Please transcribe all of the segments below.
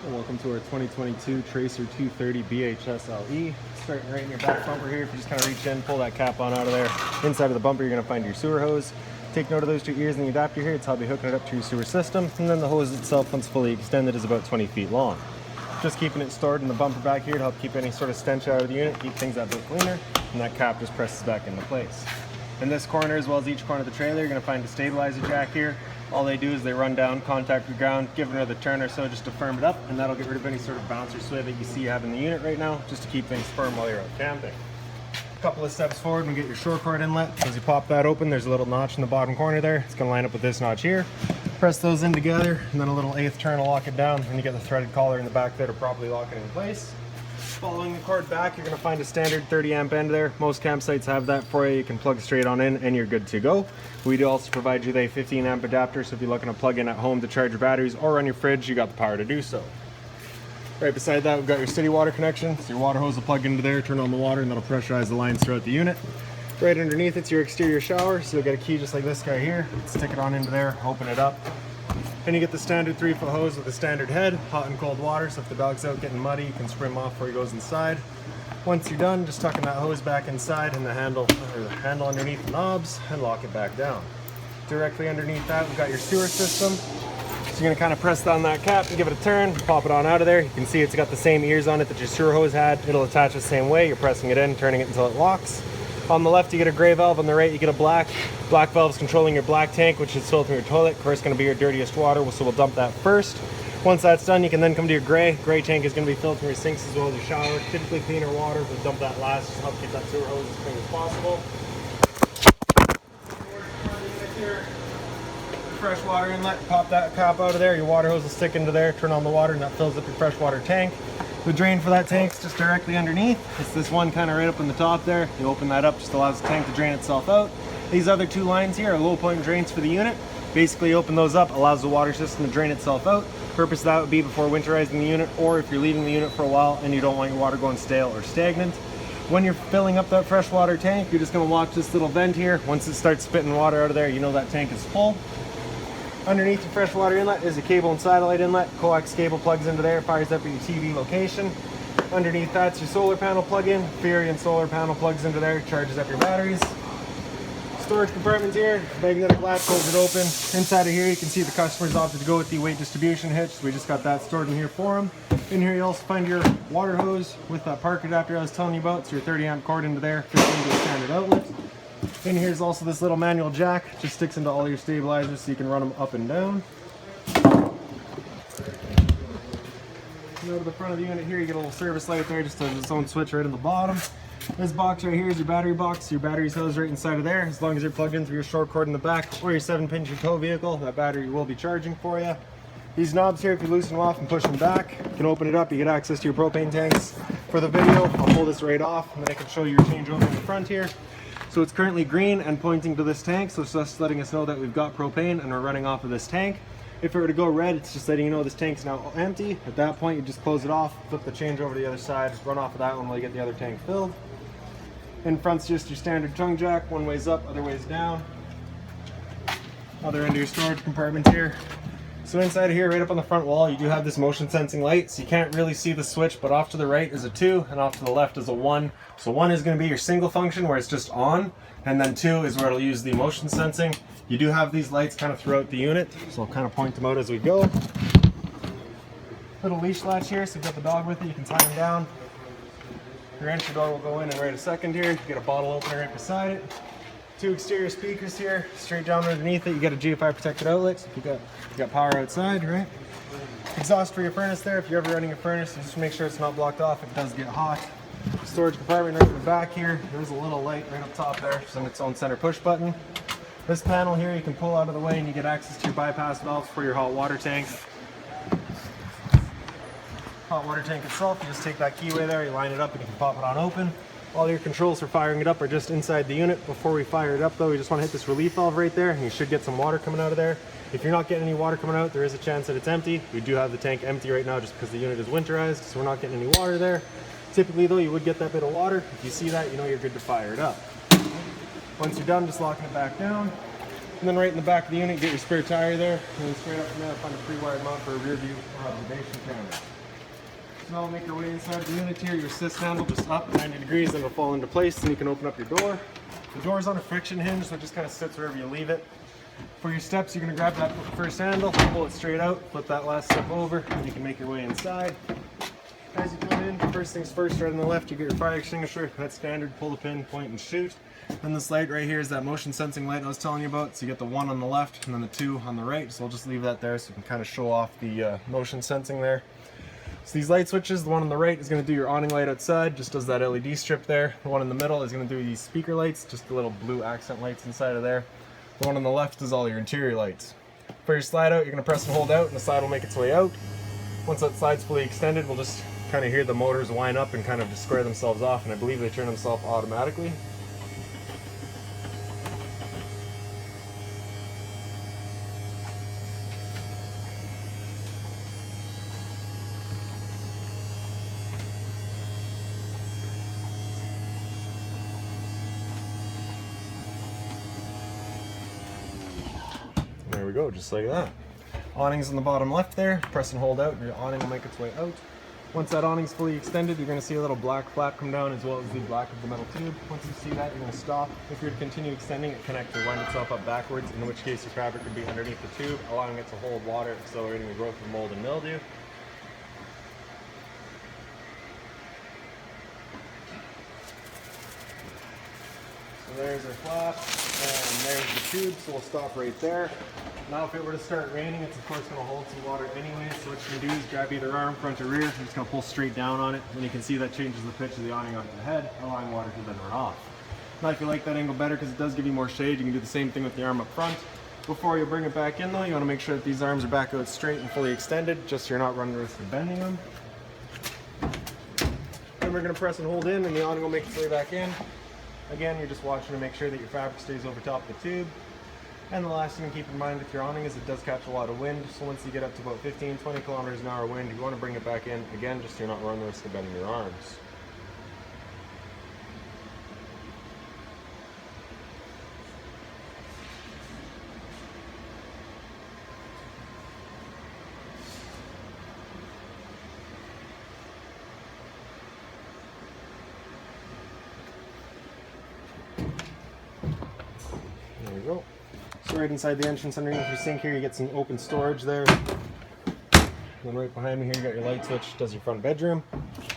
Welcome to our 2022 Tracer 230 BHS LE. Starting right in your back bumper here. If you just kind of reach in, pull that cap on out of there. Inside of the bumper, you're going to find your sewer hose. Take note of those two ears and the adapter here. It's how I'll be hooking it up to your sewer system. And then the hose itself, once fully extended, is about 20 feet long. Just keeping it stored in the bumper back here to help keep any sort of stench out of the unit, keep things that bit cleaner. And that cap just presses back into place. In this corner, as well as each corner of the trailer, you're going to find a stabilizer jack here. All they do is they run down, contact the ground, give it another turn or so just to firm it up, and that'll get rid of any sort of bounce or sway that you see you have in the unit right now, just to keep things firm while you're out camping. A couple of steps forward and get your shore cord inlet. As you pop that open, there's a little notch in the bottom corner there. It's going to line up with this notch here. Press those in together, and then a little eighth turn will lock it down, and you get the threaded collar in the back there to properly lock it in place. Following the cord back, you're going to find a standard 30 amp end there. Most campsites have that for you. You can plug straight on in and you're good to go. We do also provide you with a 15 amp adapter, so if you're looking to plug in at home to charge your batteries or run your fridge, you got the power to do so. Right beside that, we've got your city water connection. So your water hose will plug into there, turn on the water, and that'll pressurize the lines throughout the unit. Right underneath it's your exterior shower, so you'll get a key just like this guy here. Stick it on into there, open it up. And you get the standard 3-foot hose with a standard head, hot and cold water, so if the dog's out getting muddy, you can spray him off before he goes inside. Once you're done, just tucking that hose back inside and the handle underneath the knobs and lock it back down. Directly underneath that, we've got your sewer system. So you're gonna kind of press down that cap and give it a turn, pop it on out of there. You can see it's got the same ears on it that your sewer hose had. It'll attach the same way. You're pressing it in, turning it until it locks. On the left, you get a gray valve. On the right, you get a black. Black valve is controlling your black tank, which is filled from your toilet. Of course, going to be your dirtiest water, so we'll dump that first. Once that's done, you can then come to your gray. Gray tank is going to be filled from your sinks as well as your shower. Typically cleaner water, but dump that last just to help keep that sewer hose as clean as possible. Fresh water inlet, pop that cap out of there. Your water hose will stick into there. Turn on the water, and that fills up your freshwater tank. The drain for that tank's just directly underneath. It's this one kind of right up in the top there. You open that up, just allows the tank to drain itself out. These other two lines here are low point drains for the unit. Basically open those up, allows the water system to drain itself out. Purpose of that would be before winterizing the unit, or if you're leaving the unit for a while and you don't want your water going stale or stagnant. When you're filling up that freshwater tank, you're just going to watch this little vent here. Once it starts spitting water out of there, you know that tank is full. Underneath your freshwater inlet is a cable and satellite inlet. Coax cable plugs into there, fires up at your TV location. Underneath that's your solar panel plug-in. Furion solar panel plugs into there, charges up your batteries. Storage compartment here, magnetic latch holds it open. Inside of here you can see the customers opted to go with the weight distribution hitch, so we just got that stored in here for them. In here you also find your water hose with that park adapter I was telling you about, so your 30 amp cord into there, fits into a standard outlet. In here is also this little manual jack, just sticks into all your stabilizers so you can run them up and down. Go to the front of the unit here, you get a little service light there, just has its own switch right in the bottom. This box right here is your battery box. Your battery's housed right inside of there. As long as you're plugged in through your short cord in the back or your 7-pin tow vehicle, that battery will be charging for you. These knobs here, if you loosen them off and push them back, you can open it up, you get access to your propane tanks. For the video, I'll pull this right off and then I can show you your changeover in the front here. So it's currently green and pointing to this tank, so it's just letting us know that we've got propane and we're running off of this tank. If it were to go red, it's just letting you know this tank's now empty. At that point, you just close it off, flip the change over to the other side, run off of that one while you get the other tank filled. In front's just your standard tongue jack, one way's up, other way's down. Other end of your storage compartment here. So inside of here, right up on the front wall, you do have this motion sensing light, so you can't really see the switch, but off to the right is a 2 and off to the left is a 1. So 1 is going to be your single function where it's just on, and then 2 is where it'll use the motion sensing. You do have these lights kind of throughout the unit, so I'll kind of point them out as we go. Little leash latch here, so you've got the dog with you, you can tie him down. Your entry door will go in right a second here. You get a bottle opener right beside it. 2 exterior speakers here, straight down underneath it. You get a GFI protected outlet. So you got power outside, right? Exhaust for your furnace there. If you're ever running a furnace, just make sure it's not blocked off. It does get hot. Storage compartment right in the back here. There's a little light right up top there, just on its own center push button. This panel here you can pull out of the way and you get access to your bypass valves for your hot water tank. Hot water tank itself, you just take that keyway there, you line it up and you can pop it on open. All your controls for firing it up are just inside the unit. Before we fire it up though, we just want to hit this relief valve right there and you should get some water coming out of there. If you're not getting any water coming out, there is a chance that it's empty. We do have the tank empty right now just because the unit is winterized, so we're not getting any water there. Typically though, you would get that bit of water. If you see that, you know you're good to fire it up. Once you're done, just locking it back down. And then right in the back of the unit, get your spare tire there. And then straight up from there, find a pre-wired mount for a rear view observation camera. So now make your way inside the unit here. Your assist handle just up 90 degrees, and it'll fall into place. And you can open up your door. The door is on a friction hinge, so it just kind of sits wherever you leave it. For your steps, you're going to grab that first handle, pull it straight out, flip that last step over, and you can make your way inside. As you come in, first things first, right on the left, you get your fire extinguisher. That's standard. Pull the pin, point, and shoot. Then this light right here is that motion sensing light I was telling you about. So you get the 1 on the left and then the 2 on the right. So we'll just leave that there so you can kind of show off the motion sensing there. So these light switches, the one on the right is going to do your awning light outside, just does that LED strip there. The one in the middle is going to do these speaker lights, just the little blue accent lights inside of there. The one on the left is all your interior lights. For your slide out, you're going to press and hold out, and the slide will make its way out. Once that slide's fully extended, we'll just kind of hear the motors wind up and kind of just square themselves off, and I believe they turn themselves automatically. There we go, just like that. Awning's on the bottom left there. Press and hold out, and your awning will make its way out. Once that awning's fully extended, you're going to see a little black flap come down as well as the black of the metal tube. Once you see that, you're going to stop. If you're to continue extending, it connects to wind itself up backwards, in which case your fabric would be underneath the tube, allowing it to hold water, accelerating the growth of mold and mildew. So there's our flap, and there's the tube, so we'll stop right there. Now if it were to start raining, it's of course going to hold some water anyway, so what you can do is grab either arm, front or rear, you're just going to pull straight down on it, and you can see that changes the pitch of the awning onto the head, allowing water to then run off. Now if you like that angle better because it does give you more shade, you can do the same thing with the arm up front. Before you bring it back in though, you want to make sure that these arms are back out straight and fully extended, just so you're not running the risk of bending them. Then we're going to press and hold in, and the awning will make its way back in. Again, you're just watching to make sure that your fabric stays over top of the tube. And the last thing to keep in mind with your awning is it does catch a lot of wind, so once you get up to about 15-20 kilometers an hour wind, you want to bring it back in, again, just so you're not running the risk of bending your arms. There we go. So right inside the entrance underneath your sink here, you get some open storage there. And then right behind me here, you got your light switch, does your front bedroom.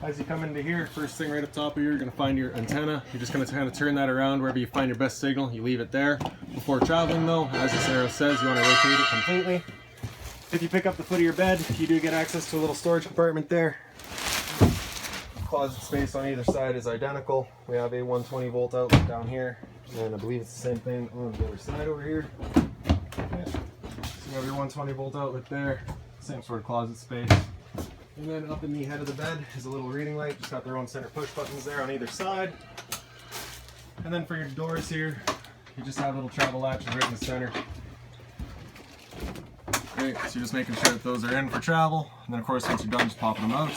As you come into here, first thing right up top of here, you're going to find your antenna. You're just going to kind of turn that around wherever you find your best signal. You leave it there. Before traveling though, as this arrow says, you want to rotate it completely. If you pick up the foot of your bed, you do get access to a little storage compartment there. Closet space on either side is identical. We have a 120 volt outlet down here. And I believe it's the same thing on the other side over here. Yeah. So you have your 120 volt outlet there, same sort of closet space. And then up in the head of the bed is a little reading light, just got their own center push buttons there on either side. And then for your doors here, you just have little travel latches right in the center. Great, so you're just making sure that those are in for travel. And then of course once you're done, just popping them out.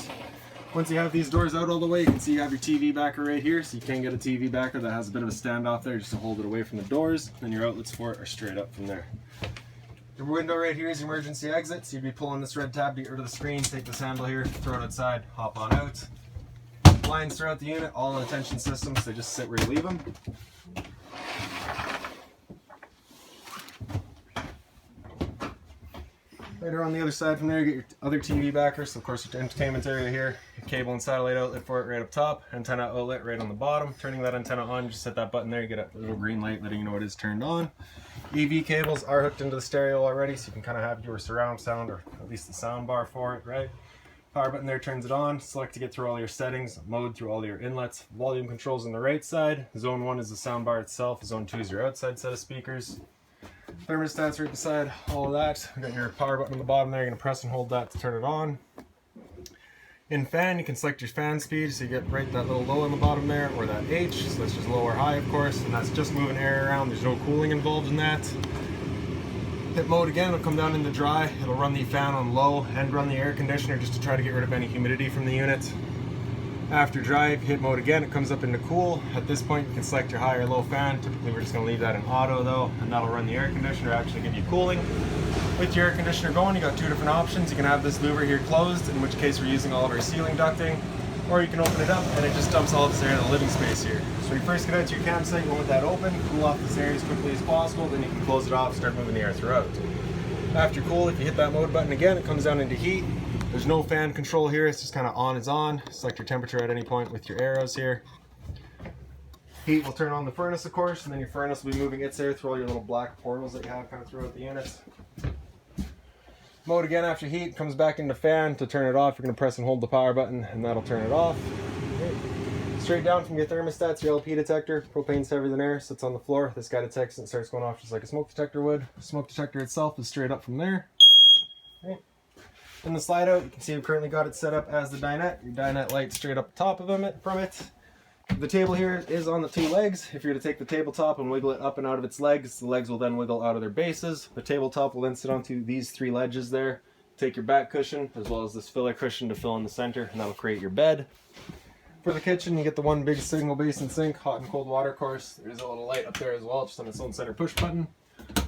Once you have these doors out all the way, you can see you have your TV backer right here, so you can get a TV backer that has a bit of a standoff there just to hold it away from the doors, and your outlets for it are straight up from there. Your window right here is your emergency exit, so you'd be pulling this red tab to get rid of the screen, take this handle here, throw it outside, hop on out. Blinds throughout the unit, all in a tension system, so they just sit where you leave them. Right around the other side from there, you get your other TV backer, so of course your entertainment area here, your cable and satellite outlet for it right up top, antenna outlet right on the bottom. Turning that antenna on, you just hit that button there, you get a little green light letting you know it is turned on. EV cables are hooked into the stereo already, so you can kind of have your surround sound, or at least the sound bar for it, right? Power button there turns it on. Select to get through all your settings, mode through all your inlets. Volume controls on the right side. Zone 1 is the sound bar itself, zone 2 is your outside set of speakers. Thermostat's right beside all of that. You got your power button on the bottom there. You're going to press and hold that to turn it on. In fan, you can select your fan speed, so you get right that little low on the bottom there, or that H, so that's just low or high of course, and that's just moving air around. There's no cooling involved in that. Hit mode again, it'll come down into dry. It'll run the fan on low and run the air conditioner just to try to get rid of any humidity from the unit. After dry, if you hit mode again, it comes up into cool. At this point, you can select your high or low fan. Typically, we're just going to leave that in auto though, and that'll run the air conditioner, actually give you cooling. With your air conditioner going, you got two different options. You can have this louver here closed, in which case we're using all of our ceiling ducting, or you can open it up and it just dumps all of this air into the living space here. So when you first get out to your campsite, you want that open, cool off this area as quickly as possible, then you can close it off, start moving the air throughout. After cool, if you hit that mode button again, it comes down into heat. There's no fan control here, it's just kind of on is on. Select your temperature at any point with your arrows here. Heat will turn on the furnace, of course, and then your furnace will be moving its air through all your little black portals that you have kind of throughout the units. Mode again after heat, comes back into fan. To turn it off, you're going to press and hold the power button, and that'll turn it off. Okay. Straight down from your thermostats, your LP detector. Propane's heavier than air, sits on the floor. This guy detects and starts going off just like a smoke detector would. The smoke detector itself is straight up from there. Okay. In the slide out, you can see I've currently got it set up as the dinette. Your dinette light straight up top of from it. The table here is on the two legs. If you're to take the tabletop and wiggle it up and out of its legs, the legs will then wiggle out of their bases. The tabletop will then sit onto these three ledges there. Take your back cushion as well as this filler cushion to fill in the center, and that'll create your bed. For the kitchen, you get the one big single basin sink, hot and cold water, of course. There's a little light up there as well, just on its own center push button.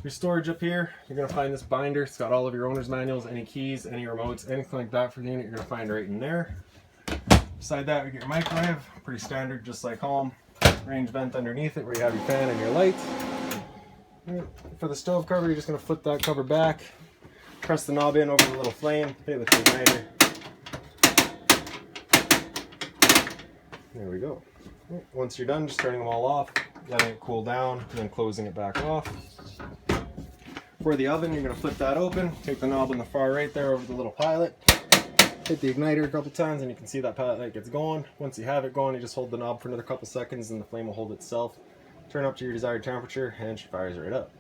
Your storage up here, you're going to find this binder. It's got all of your owner's manuals, any keys, any remotes, anything like that for the unit, you're going to find right in there. Beside that, we get your microwave, pretty standard, just like home. Range vent underneath it where you have your fan and your light. For the stove cover, you're just going to flip that cover back, press the knob in over the little flame, hit it with your igniter. There we go. Once you're done, just turning them all off, letting it cool down, and then closing it back off. For the oven, you're going to flip that open, take the knob on the far right there over the little pilot, hit the igniter a couple times, and you can see that pilot light gets going. Once you have it going, you just hold the knob for another couple seconds, and the flame will hold itself. Turn up to your desired temperature, and it fires right up.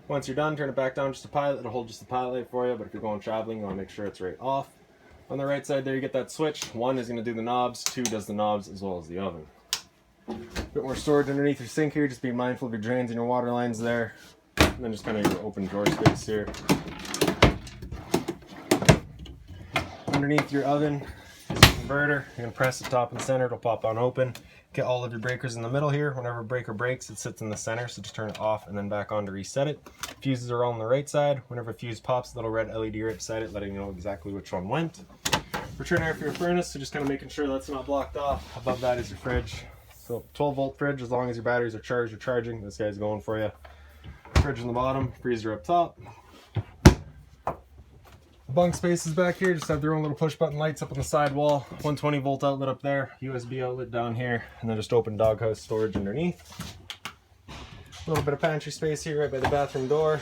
Once you're done, turn it back down just a pilot. It'll hold just the pilot light for you, but if you're going traveling, you want to make sure it's right off. On the right side there, you get that switch. One is going to do the knobs, two does the knobs as well as the oven. A bit more storage underneath your sink here. Just be mindful of your drains and your water lines there. And then just kind of your open drawer space here. Underneath your oven is your converter. You're going to press the top and center, it'll pop on open. Get all of your breakers in the middle here. Whenever a breaker breaks, it sits in the center, so just turn it off and then back on to reset it. Fuses are all on the right side. Whenever a fuse pops, a little red LED right beside it, letting you know exactly which one went. Return air for your furnace, so just kind of making sure that's not blocked off. Above that is your fridge. So 12-volt fridge, as long as your batteries are charged or charging, this guy's going for you. Fridge on the bottom, freezer up top. Bunk spaces back here just have their own little push button lights up on the side wall. 120 volt outlet up there, USB outlet down here, and then just open doghouse storage underneath. A little bit of pantry space here right by the bathroom door.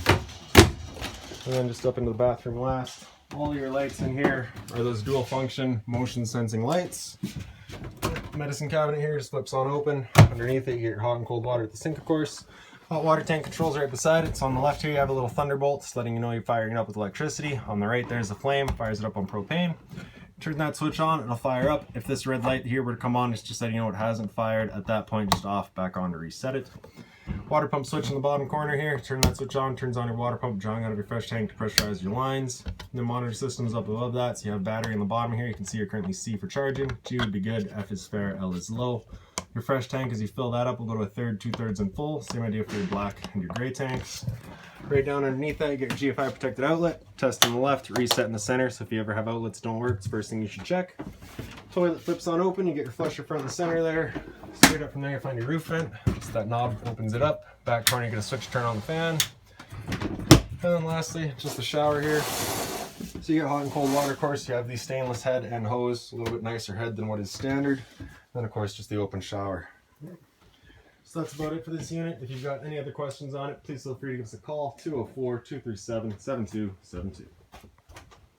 And then just up into the bathroom last. All your lights in here are those dual function motion sensing lights. Medicine cabinet here just flips on open. Underneath it you get your hot and cold water at the sink, of course. Hot water tank controls right beside it. So on the left here you have a little thunderbolt, just letting you know you're firing it up with electricity. On the right there's the flame, fires it up on propane. Turn that switch on, it'll fire up. If this red light here were to come on, it's just letting you know it hasn't fired. At that point, just off, back on to reset it. Water pump switch in the bottom corner here. Turn that switch on, turns on your water pump, drawing out of your fresh tank to pressurize your lines. The monitor system's up above that, so you have battery in the bottom here. You can see you're currently C for charging. G would be good, F is fair, L is low. Your fresh tank, as you fill that up, will go to a third, 2/3 and full. Same idea for your black and your gray tanks. Right down underneath that, you get your GFI protected outlet. Test on the left, reset in the center. So if you ever have outlets don't work, it's the first thing you should check. Toilet flips on open. You get your flusher front and center there. Straight up from there, you find your roof vent. Just that knob opens it up. Back corner, you get a switch to turn on the fan. And then lastly, just the shower here. So you get hot and cold water, of course. You have the stainless head and hose, a little bit nicer head than what is standard. Then of course, just the open shower. So that's about it for this unit. If you've got any other questions on it, please feel free to give us a call, 204-237-7272.